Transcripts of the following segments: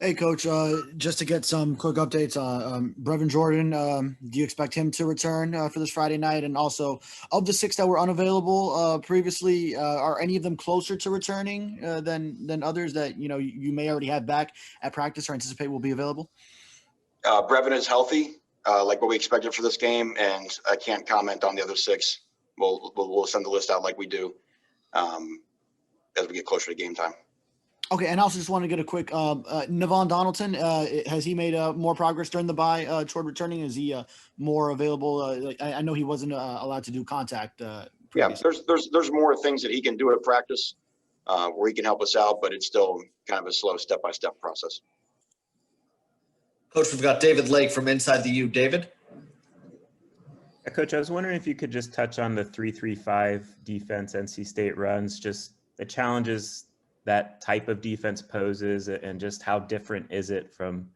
Hey, Coach. Just to get some quick updates, Brevin Jordan. Do you expect him to return for this Friday night? And also, of the six that were unavailable previously, are any of them closer to returning than others that you may already have back at practice or anticipate will be available? Brevin is healthy, like what we expected for this game, and I can't comment on the other six. We'll send the list out like we do as we get closer to game time. Okay, and I also just want to get a quick Navon Donaldson. Has he made more progress during the bye toward returning? Is he more available? I know he wasn't allowed to do contact previously. Yeah, there's more things that he can do at practice where he can help us out, but it's still kind of a slow step-by-step process. Coach, we've got David Lake from Inside the U. David? Coach, I was wondering if you could just touch on the 3-3-5 defense NC State runs, just the challenges that type of defense poses and just how different is it from,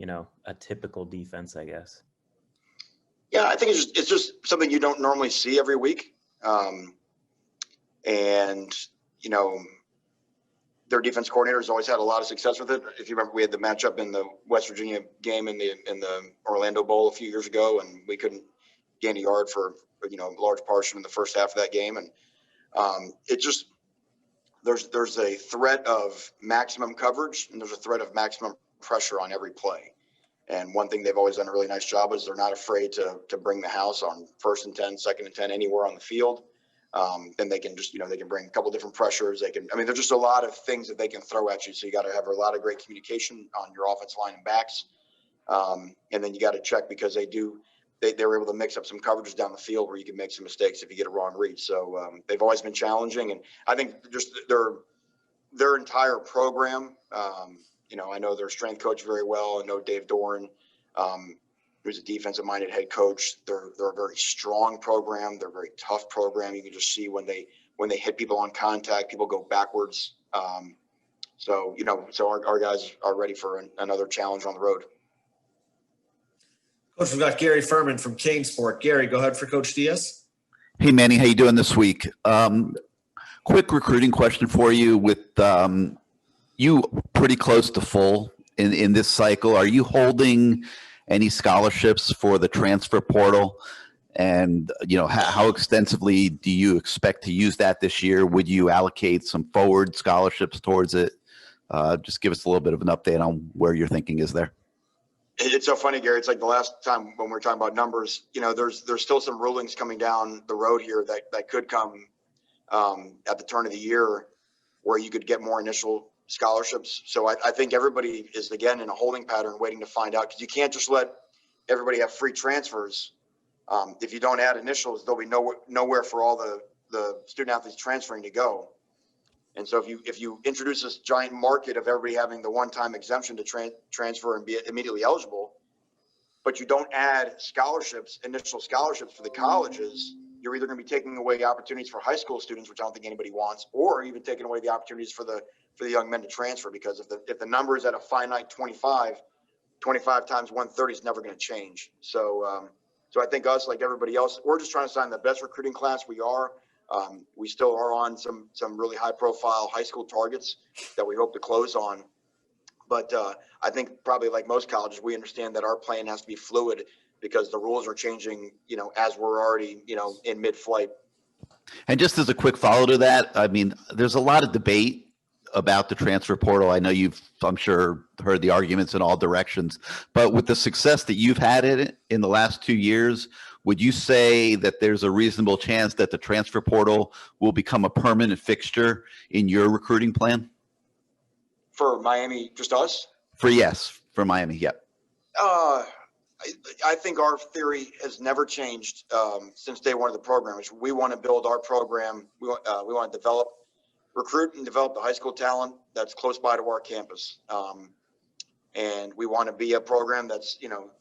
a typical defense, I guess. Yeah, I think it's just something you don't normally see every week. And, their defense coordinators always had a lot of success with it. If you remember, we had the matchup in the West Virginia game in the Orlando Bowl a few years ago, and we couldn't gain a yard for a large portion in the first half of that game. And it just there's a threat of maximum coverage and there's a threat of maximum pressure on every play. And one thing they've always done a really nice job is they're not afraid to bring the house on 1st and 10, 2nd and 10, anywhere on the field. Then they can just, they can bring a couple different pressures. There's just a lot of things that they can throw at you. So you got to have a lot of great communication on your offensive line and backs. And then you got to check because they were able to mix up some coverages down the field where you can make some mistakes if you get a wrong read. So they've always been challenging. And I think just their entire program, I know their strength coach very well. I know Dave Doran, who's a defensive-minded head coach. They're a very strong program. They're a very tough program. You can just see when they hit people on contact, people go backwards. So our guys are ready for another challenge on the road. Coach, we've got Gary Furman from Kane Sport. Gary, go ahead for Coach Diaz. Hey, Manny, how you doing this week? Quick recruiting question for you. With you pretty close to full in this cycle, are you holding any scholarships for the transfer portal? And, how extensively do you expect to use that this year? Would you allocate some forward scholarships towards it? Just give us a little bit of an update on where your thinking is there. It's so funny, Gary. It's like the last time when we were talking about numbers, there's still some rulings coming down the road here that could come at the turn of the year where you could get more initial scholarships. So I think everybody is, again, in a holding pattern waiting to find out, because you can't just let everybody have free transfers. If you don't add initials, there'll be nowhere for all the student athletes transferring to go. And so if you introduce this giant market of everybody having the one-time exemption to transfer and be immediately eligible, but you don't add initial scholarships for the colleges, you're either going to be taking away opportunities for high school students, which I don't think anybody wants, or even taking away the opportunities for the young men to transfer. Because if the number is at a finite 25 times 130 is never going to change. So I think us, like everybody else, we're just trying to sign the best recruiting class we are. We still are on some really high-profile high school targets that we hope to close on. But I think probably like most colleges, we understand that our plan has to be fluid because the rules are changing, as we're already, in mid-flight. And just as a quick follow to that, there's a lot of debate about the transfer portal. I know I'm sure, heard the arguments in all directions. But with the success that you've had in the last 2 years, would you say that there's a reasonable chance that the transfer portal will become a permanent fixture in your recruiting plan? For Miami, just us? For Miami, yep. I think our theory has never changed since day one of the program. We want to build our program. We want to recruit and develop the high school talent that's close by to our campus. And we want to be a program that's,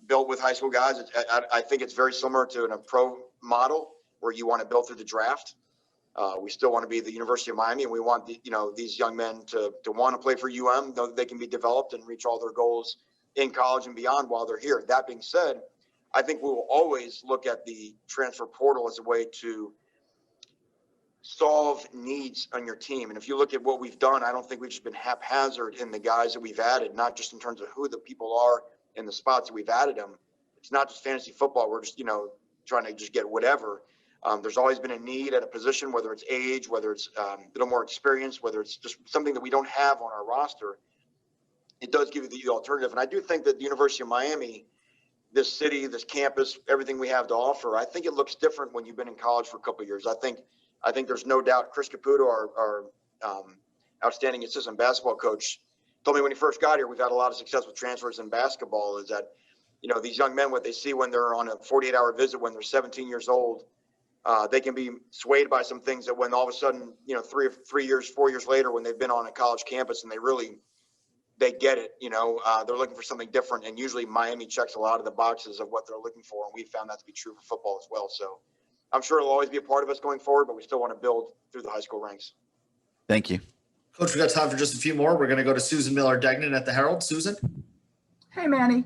built with high school guys. I think it's very similar to a pro model where you want to build through the draft. We still want to be the University of Miami, and we want these young men to want to play for UM, know that they can be developed and reach all their goals in college and beyond while they're here. That being said, I think we will always look at the transfer portal as a way to solve needs on your team. And if you look at what we've done, I don't think we've just been haphazard in the guys that we've added, not just in terms of who the people are in the spots that we've added them. It's not just fantasy football. We're just, trying to just get whatever. There's always been a need at a position, whether it's age, whether it's a little more experience, whether it's just something that we don't have on our roster. It does give you the alternative. And I do think that the University of Miami, this city, this campus, everything we have to offer, I think it looks different when you've been in college for a couple of years. I think there's no doubt Chris Caputo, our outstanding assistant basketball coach, told me when he first got here, we've had a lot of success with transfers in basketball, is that, these young men, what they see when they're on a 48-hour visit, when they're 17 years old, they can be swayed by some things that when all of a sudden, 4 years later, when they've been on a college campus and they get it, they're looking for something different. And usually Miami checks a lot of the boxes of what they're looking for. And we found that to be true for football as well. So I'm sure it'll always be a part of us going forward, but we still want to build through the high school ranks. Thank you. Coach, we got time for just a few more. We're going to go to Susan Miller-Degnan at the Herald. Susan? Hey, Manny.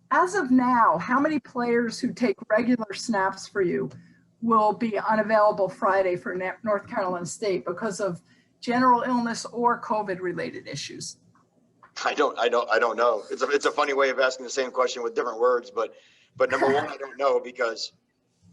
As of now, how many players who take regular snaps for you will be unavailable Friday for North Carolina State because of general illness or COVID-related issues? I don't know. It's a funny way of asking the same question with different words, but number one, I don't know, because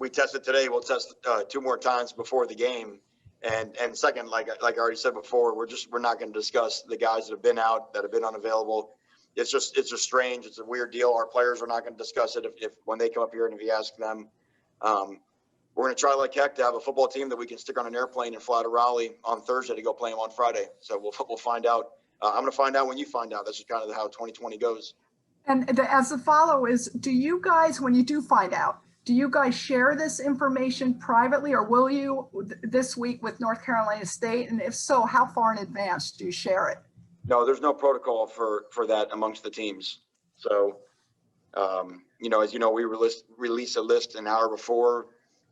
we tested today. We'll test 2 more times before the game. And second, like I already said before, we're not going to discuss the guys that have been out, that have been unavailable. It's just strange. It's a weird deal. Our players are not going to discuss it if when they come up here and if you ask them. We're going to try like heck to have a football team that we can stick on an airplane and fly to Raleigh on Thursday to go play them on Friday. So we'll find out. I'm going to find out when you find out. That's just kind of how 2020 goes. And as a follow is, do you guys, when you do find out, do you guys share this information privately, or will you this week with North Carolina State? And if so, how far in advance do you share it? No, there's no protocol for that amongst the teams. So, as you know, we release a list an hour before.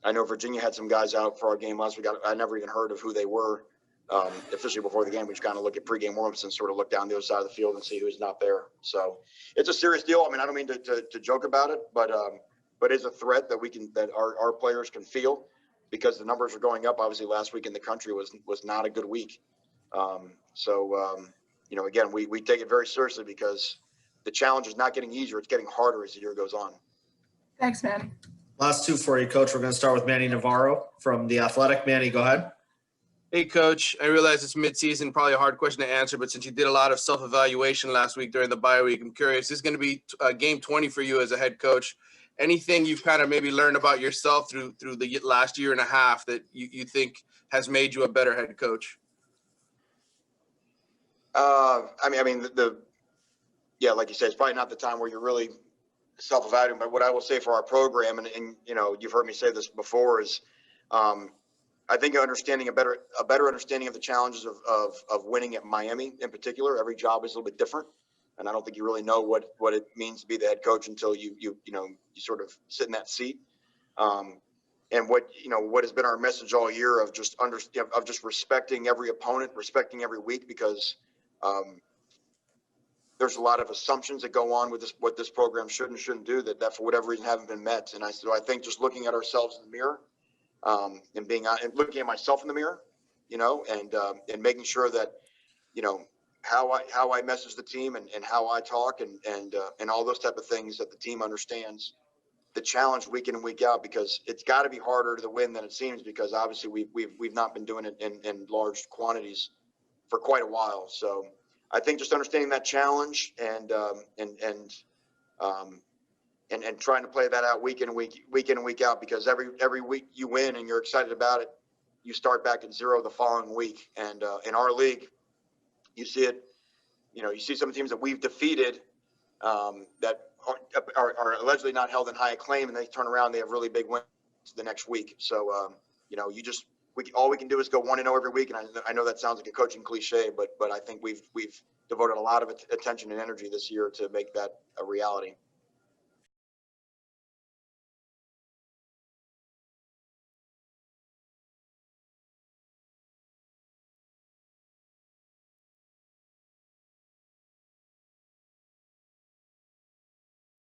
I know Virginia had some guys out for our game last week. I never even heard of who they were officially before the game. We just kind of look at pregame warm-ups and sort of look down the other side of the field and see who's not there. So it's a serious deal. I mean, I don't mean to joke about it, but it's a threat that our players can feel, because the numbers are going up. Obviously, last week in the country was not a good week. Again, we take it very seriously, because the challenge is not getting easier. It's getting harder as the year goes on. Thanks, Manny. Last 2 for you, Coach. We're going to start with Manny Navarro from The Athletic. Manny, go ahead. Hey, Coach. I realize it's midseason, probably a hard question to answer, but since you did a lot of self-evaluation last week during the bye week, I'm curious, this is going to be game 20 for you as a head coach. Anything you've kind of maybe learned about yourself through the last year and a half that you think has made you a better head coach? Like you said, it's probably not the time where you're really self-evaluating, but what I will say for our program, and you've heard me say this before, is I think understanding a better understanding of the challenges of winning at Miami in particular. Every job is a little bit different, and I don't think you really know what it means to be the head coach until you sort of sit in that seat. And what has been our message all year of just respecting every opponent, respecting every week, because there's a lot of assumptions that go on with what this program should and shouldn't do that for whatever reason haven't been met. And I think just looking at ourselves in the mirror, and looking at myself in the mirror, and making sure that, how I message the team and how I talk and all those type of things, that the team understands the challenge week in and week out, because it's got to be harder to win than it seems, because obviously we've not been doing it in large quantities for quite a while. So I think just understanding that challenge and trying to play that out week in and week out, because every week you win and you're excited about it, you start back at 0 the following week. And in our league, you see it. You see some teams that we've defeated that are allegedly not held in high acclaim, and they turn around, they have really big wins the next week. So all we can do is go 1-0 every week. And I know that sounds like a coaching cliche, but I think we've devoted a lot of attention and energy this year to make that a reality.